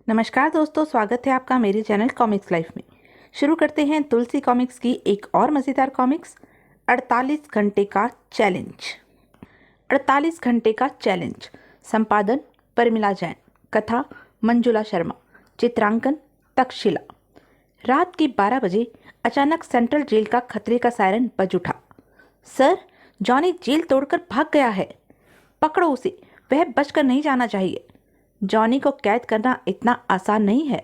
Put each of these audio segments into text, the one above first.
नमस्कार दोस्तों, स्वागत है आपका मेरे चैनल कॉमिक्स लाइफ में। शुरू करते हैं तुलसी कॉमिक्स की एक और मज़ेदार कॉमिक्स 48 घंटे का चैलेंज। 48 घंटे का चैलेंज। संपादन परिमला जैन, कथा मंजुला शर्मा, चित्रांकन तक्षशिला। रात के 12 बजे अचानक सेंट्रल जेल का खतरे का सायरन बज उठा। सर, जॉनी जेल तोड़कर भाग गया है। पकड़ो उसे, वह बचकर नहीं जाना चाहिए। जॉनी को कैद करना इतना आसान नहीं है।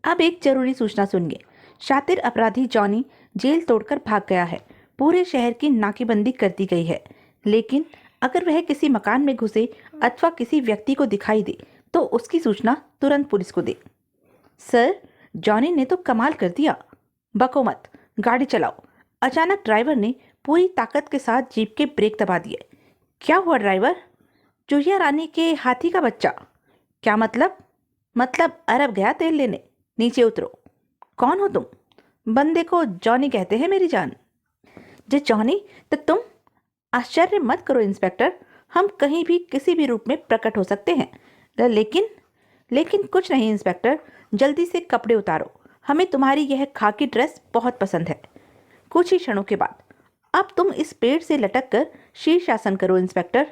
अब एक जरूरी सूचना सुनिए। शातिर अपराधी जॉनी जेल तोड़कर भाग गया है। पूरे शहर की नाकेबंदी कर दी गई है, लेकिन अगर वह किसी मकान में घुसे अथवा किसी व्यक्ति को दिखाई दे तो उसकी सूचना तुरंत पुलिस को दे। सर, जॉनी ने तो कमाल कर दिया। बको मत, गाड़ी चलाओ। अचानक ड्राइवर ने पूरी ताकत के साथ जीप के ब्रेक दबा दिए। क्या हुआ ड्राइवर? चुहिया रानी के हाथी का बच्चा। क्या मतलब? अरब गया तेल लेने। नीचे उतरो। कौन हो तुम? बंदे को जॉनी कहते हैं मेरी जान। जे जॉनी तो तुम? आश्चर्य मत करो इंस्पेक्टर, हम कहीं भी किसी भी रूप में प्रकट हो सकते हैं। लेकिन कुछ नहीं इंस्पेक्टर, जल्दी से कपड़े उतारो। हमें तुम्हारी यह खाकी ड्रेस बहुत पसंद है। कुछ ही क्षणों के बाद, अब तुम इस पेड़ से लटक कर शीर्षासन करो इंस्पेक्टर।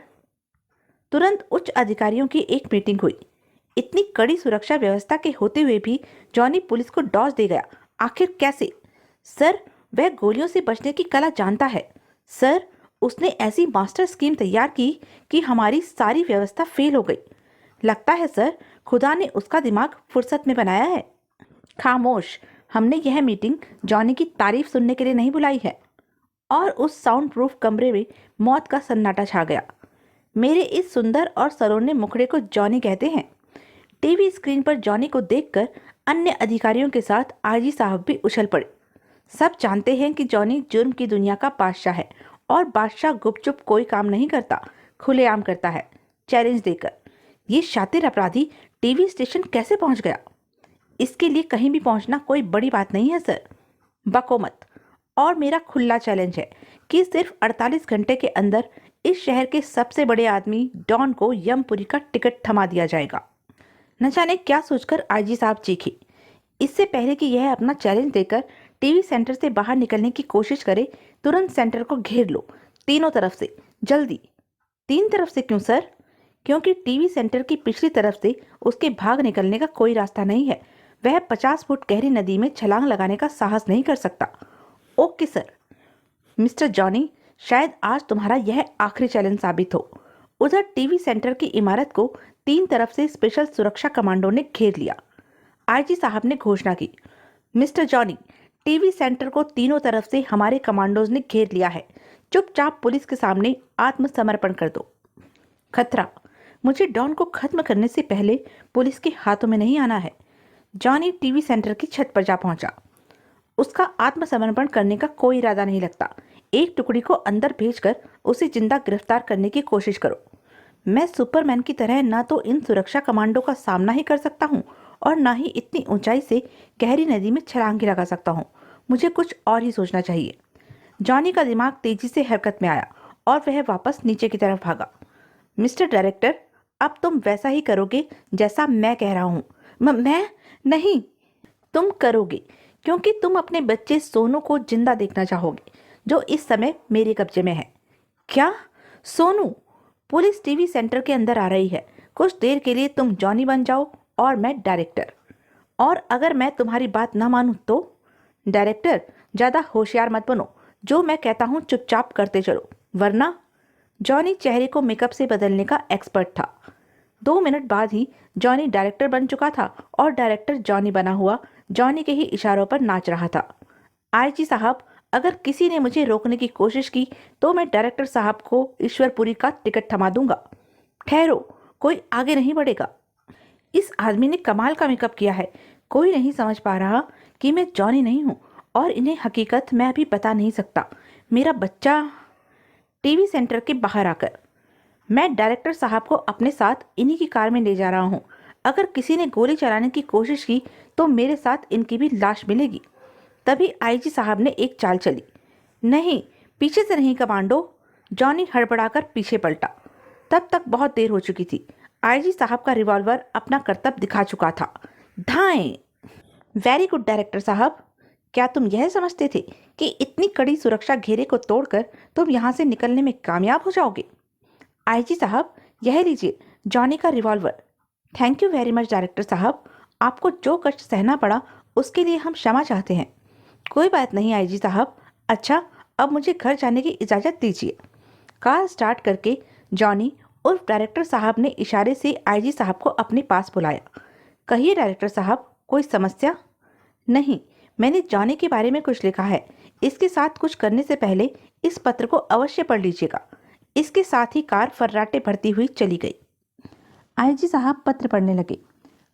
तुरंत उच्च अधिकारियों की एक मीटिंग हुई। इतनी कड़ी सुरक्षा व्यवस्था के होते हुए भी जॉनी पुलिस को डॉज दे गया। आखिर कैसे? सर, वह गोलियों से बचने की कला जानता है। सर, उसने ऐसी मास्टर स्कीम तैयार की कि हमारी सारी व्यवस्था फेल हो गई। लगता है सर, खुदा ने उसका दिमाग फुर्सत में बनाया है। खामोश, हमने यह मीटिंग जॉनी की तारीफ सुनने के लिए नहीं बुलाई है। और उस साउंड प्रूफ कमरे में मौत का सन्नाटा छा गया। मेरे इस सुंदर और सलोने मुखड़े को जॉनी कहते हैं। टीवी स्क्रीन पर जॉनी को देखकर अन्य अधिकारियों के साथ आईजी साहब भी उछल पड़े। सब जानते हैं कि जॉनी जुर्म की दुनिया का बादशाह है और बादशाह गुपचुप कोई काम नहीं करता, खुलेआम करता है, चैलेंज देकर। ये शातिर अपराधी टीवी स्टेशन कैसे पहुंच गया? इसके लिए कहीं भी पहुंचना कोई बड़ी बात नहीं है सर। बको मत। और मेरा खुला चैलेंज है कि सिर्फ 48 घंटे के अंदर इस शहर के सबसे बड़े आदमी डॉन को यमपुरी का टिकट थमा दिया जाएगा। न जाने क्या सोचकर आईजी साहब चीखे। इससे पहले कि यह अपना चैलेंज देकर टीवी सेंटर से बाहर निकलने की कोशिश करे, तुरंत सेंटर को घेर लो, तीनों तरफ से, जल्दी। 3 तरफ से क्यों सर? क्योंकि टीवी सेंटर की पिछली तरफ से उसके भाग निकलने का कोई रास्ता नहीं है। वह 50 फुट गहरी नदी में छलांग लगाने का साहस नहीं कर सकता। Okay sir. मिस्टर जॉनी, शायद आज तुम्हारा यह आखिरी चैलेंज साबित हो। उधर टीवी सेंटर की इमारत को 3 तरफ से स्पेशल सुरक्षा कमांडो ने घेर लिया। आईजी साहब ने घोषणा की, मिस्टर जॉनी, टीवी सेंटर को तीनों तरफ से हमारे कमांडोज ने घेर लिया है। चुपचाप पुलिस के सामने आत्मसमर्पण कर दो। खतरा, मुझे डॉन को खत्म करने से पहले पुलिस के हाथों में नहीं आना है। जॉनी टीवी सेंटर की छत पर जा पहुंचा। उसका आत्मसमर्पण करने का कोई इरादा नहीं लगता। एक टुकड़ी को अंदर भेजकर उसे जिंदा गिरफ्तार करने की कोशिश करो। मैं सुपरमैन की तरह ना तो इन सुरक्षा कमांडो का सामना ही कर सकता हूँ और ना ही इतनी ऊंचाई से गहरी नदी में छलांग लगा सकता हूँ। मुझे कुछ और ही सोचना चाहिए। जॉनी का दिमाग तेजी से हरकत में आया और वह वापस नीचे की तरफ भागा। मिस्टर डायरेक्टर, अब तुम वैसा ही करोगे जैसा मैं कह रहा हूँ। मैं नहीं, तुम करोगे, क्योंकि तुम अपने बच्चे सोनू को जिंदा देखना चाहोगे, जो इस समय मेरे कब्जे में है। क्या? सोनू? पुलिस टीवी सेंटर के अंदर आ रही है। कुछ देर के लिए तुम जॉनी बन जाओ और मैं डायरेक्टर। और अगर मैं तुम्हारी बात ना मानूं तो? डायरेक्टर, ज्यादा होशियार मत बनो। जो मैं कहता हूं चुपचाप करते चलो, वरना। जॉनी चेहरे को मेकअप से बदलने का एक्सपर्ट था। 2 मिनट बाद ही जॉनी डायरेक्टर बन चुका था और डायरेक्टर जॉनी बना हुआ जॉनी के ही इशारों पर नाच रहा था। आईजी साहब, अगर किसी ने मुझे रोकने की कोशिश की तो मैं डायरेक्टर साहब को ईश्वरपुरी का टिकट थमा दूंगा। ठहरो, कोई आगे नहीं बढ़ेगा। इस आदमी ने कमाल का मेकअप किया है। कोई नहीं समझ पा रहा कि मैं जॉनी नहीं हूं और इन्हें हकीकत मैं अभी बता नहीं सकता। मेरा बच्चा। टीवी सेंटर के बाहर आकर, मैं डायरेक्टर साहब को अपने साथ इन्हीं की कार में ले जा रहा हूँ। अगर किसी ने गोली चलाने की कोशिश की तो मेरे साथ इनकी भी लाश मिलेगी। तभी आईजी साहब ने एक चाल चली। नहीं, पीछे से नहीं कमांडो। जॉनी हड़बड़ाकर पीछे पलटा। तब तक बहुत देर हो चुकी थी। आईजी साहब का रिवॉल्वर अपना करतब दिखा चुका था। धाएं। वेरी गुड डायरेक्टर साहब। क्या तुम यह समझते थे कि इतनी कड़ी सुरक्षा घेरे को तोड़कर तुम यहाँ से निकलने में कामयाब हो जाओगे? आईजी साहब, यह लीजिए जॉनी का revolver. Thank you very much director साहब। आपको जो कष्ट सहना पड़ा उसके लिए हम क्षमा चाहते हैं। कोई बात नहीं आईजी साहब। अच्छा, अब मुझे घर जाने की इजाज़त दीजिए। कार स्टार्ट करके जॉनी उर्फ डायरेक्टर साहब ने इशारे से आईजी साहब को अपने पास बुलाया। कहिए डायरेक्टर साहब, कोई समस्या? नहीं, मैंने जॉनी के बारे में कुछ लिखा है। इसके साथ कुछ करने से पहले इस पत्र को अवश्य पढ़ लीजिएगा। इसके साथ ही कार फर्राटे भरती हुई चली गई। आईजी साहब पत्र पढ़ने लगे।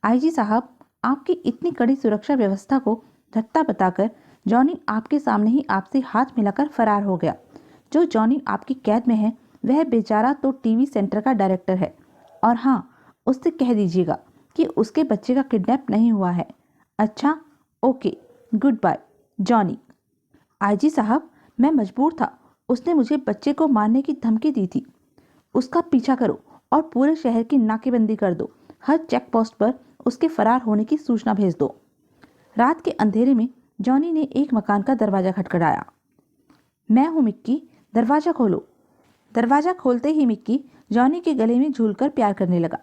आईजी साहब, आपकी इतनी कड़ी सुरक्षा व्यवस्था को धत्ता बताकर जॉनी आपके सामने ही आपसे हाथ मिलाकर फरार हो गया। जो जॉनी आपकी कैद में है वह बेचारा तो टीवी सेंटर का डायरेक्टर है। और हाँ, उससे कह दीजिएगा कि उसके बच्चे का किडनैप नहीं हुआ है। अच्छा, okay, good by Johnny. IG साहब, मैं मजबूर था। उसने मुझे बच्चे को मारने की धमकी दी थी। उसका पीछा करो और पूरे शहर की नाकेबंदी कर दो। हर चेक पोस्ट पर उसके फरार होने की सूचना भेज दो। रात के अंधेरे में जॉनी ने एक मकान का दरवाजा खटखटाया। मैं हूँ मिक्की, दरवाजा खोलो। दरवाजा खोलते ही मिक्की जॉनी के गले में झूलकर प्यार करने लगा।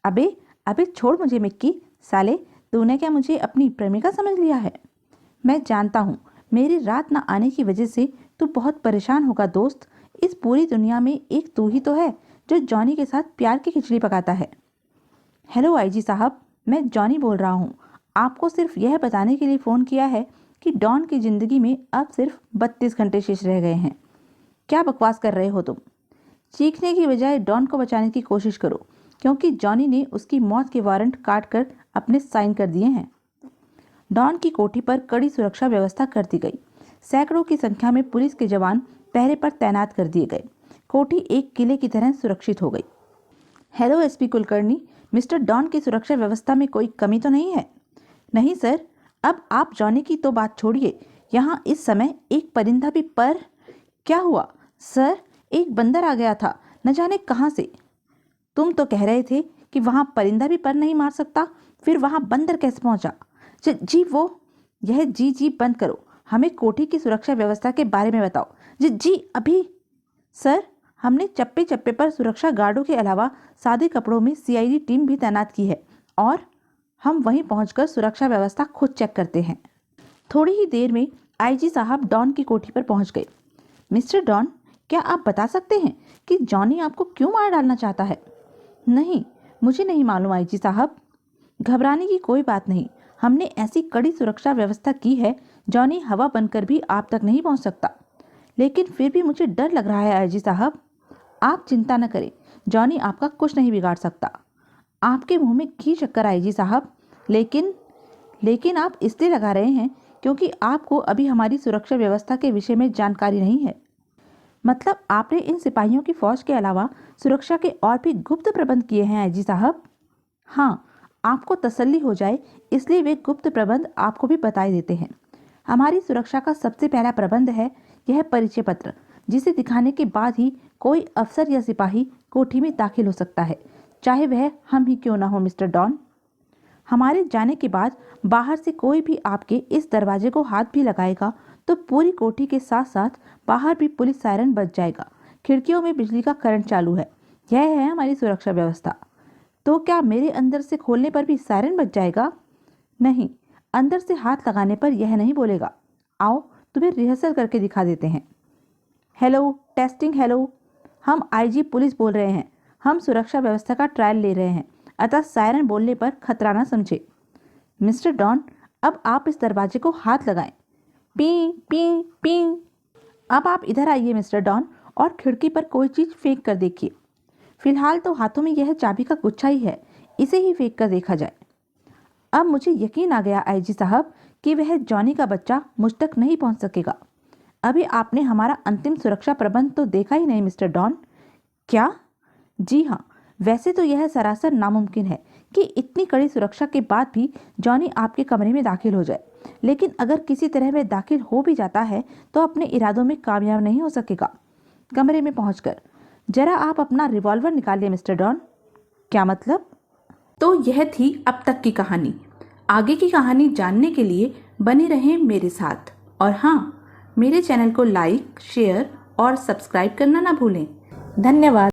अबे अबे छोड़ मुझे मिक्की, साले तूने क्या मुझे अपनी प्रेमिका समझ लिया है? मैं जानता हूँ मेरी रात न आने की वजह से तू बहुत परेशान होगा दोस्त। इस पूरी दुनिया में एक तू ही तो है जो जॉनी के साथ प्यार की खिचड़ी पकाता है। हेलो आईजी साहब, मैं जॉनी बोल रहा हूँ। आपको सिर्फ यह बताने के लिए फ़ोन किया है कि डॉन की ज़िंदगी में अब सिर्फ 32 घंटे शेष रह गए हैं। क्या बकवास कर रहे हो तुम? चीखने की बजाय डॉन को बचाने की कोशिश करो, क्योंकि जॉनी ने उसकी मौत के वारंट काट कर अपने साइन कर दिए हैं। डॉन की कोठी पर कड़ी सुरक्षा व्यवस्था कर दी गई। सैकड़ों की संख्या में पुलिस के जवान पहरे पर तैनात कर दिए गए। कोठी एक किले की तरह सुरक्षित हो गई। Hello SP Kulkarni, mister don की सुरक्षा व्यवस्था में कोई कमी तो नहीं है? नहीं सर। अब आप जॉनी की तो बात छोड़िए, यहाँ इस समय एक परिंदा भी पर। क्या हुआ सर? एक बंदर आ गया था, न जाने कहाँ से। तुम तो कह रहे थे कि वहाँ परिंदा भी पर नहीं मार सकता, फिर वहाँ बंदर कैसे पहुँचा? जी वो, यह जी बंद करो। हमें कोठी की सुरक्षा व्यवस्था के बारे में बताओ। जी अभी। सर, हमने चप्पे चप्पे पर सुरक्षा गार्डों के अलावा सादे कपड़ों में सीआईडी टीम भी तैनात की है और हम वहीं पहुंचकर सुरक्षा व्यवस्था खुद चेक करते हैं। थोड़ी ही देर में आईजी साहब डॉन की कोठी पर पहुंच गए। मिस्टर डॉन, क्या आप बता सकते हैं कि जॉनी आपको क्यों मार डालना चाहता है? नहीं, मुझे नहीं मालूम आईजी साहब। घबराने की कोई बात नहीं। हमने ऐसी कड़ी सुरक्षा व्यवस्था की है, जॉनी हवा बनकर भी आप तक नहीं पहुंच सकता। लेकिन फिर भी मुझे डर लग रहा है आईजी साहब। आप चिंता न करें, जॉनी आपका कुछ नहीं बिगाड़ सकता। आपके मुंह में घी शक्कर आईजी साहब। लेकिन आप इसलिए लगा रहे हैं क्योंकि आपको अभी हमारी सुरक्षा व्यवस्था के विषय में जानकारी नहीं है। मतलब आपने इन सिपाहियों की फौज के अलावा सुरक्षा के और भी गुप्त प्रबंध किए हैं आईजी साहब? हाँ, आपको तसल्ली हो जाए इसलिए वे गुप्त प्रबंध आपको भी बताए देते हैं। हमारी सुरक्षा का सबसे पहला प्रबंध है यह परिचय पत्र, जिसे दिखाने के बाद ही कोई अफसर या सिपाही कोठी में दाखिल हो सकता है, चाहे वह हम ही क्यों ना हो मिस्टर डॉन। हमारे जाने के बाद बाहर से कोई भी आपके इस दरवाजे को हाथ भी लगाएगा तो पूरी कोठी के साथ साथ बाहर भी पुलिस सायरन बज जाएगा। खिड़कियों में बिजली का करंट चालू है। यह है हमारी सुरक्षा व्यवस्था। तो क्या मेरे अंदर से खोलने पर भी सायरन बज जाएगा? नहीं, अंदर से हाथ लगाने पर यह नहीं बोलेगा। आओ तुम्हें रिहर्सल करके दिखा देते हैं। Hello testing, hello. हम आईजी पुलिस बोल रहे हैं। हम सुरक्षा व्यवस्था का ट्रायल ले रहे हैं, अतः सायरन बोलने पर खतरा ना समझे। मिस्टर डॉन, अब आप इस दरवाजे को हाथ लगाएं। P P P. अब आप इधर आइए मिस्टर डॉन और खिड़की पर कोई चीज़ फेंक कर देखिए। फिलहाल तो हाथों में यह चाबी का गुच्छा ही है, इसे ही फेंक कर देखा जाए। अब मुझे यकीन आ गया आईजी साहब कि वह जॉनी का बच्चा मुझ तक नहीं पहुंच सकेगा। अभी आपने हमारा अंतिम सुरक्षा प्रबंध तो देखा ही नहीं मिस्टर डॉन। क्या? जी हाँ, वैसे तो यह सरासर नामुमकिन है कि इतनी कड़ी सुरक्षा के बाद भी जॉनी आपके कमरे में दाखिल हो जाए, लेकिन अगर किसी तरह वह दाखिल हो भी जाता है तो अपने इरादों में कामयाब नहीं हो सकेगा। कमरे में पहुंचकर जरा आप अपना रिवॉल्वर निकालिए मिस्टर डॉन। क्या मतलब? तो यह थी अब तक की कहानी। आगे की कहानी जानने के लिए बने रहें मेरे साथ। और हाँ, मेरे चैनल को लाइक, शेयर और सब्सक्राइब करना ना भूलें। धन्यवाद।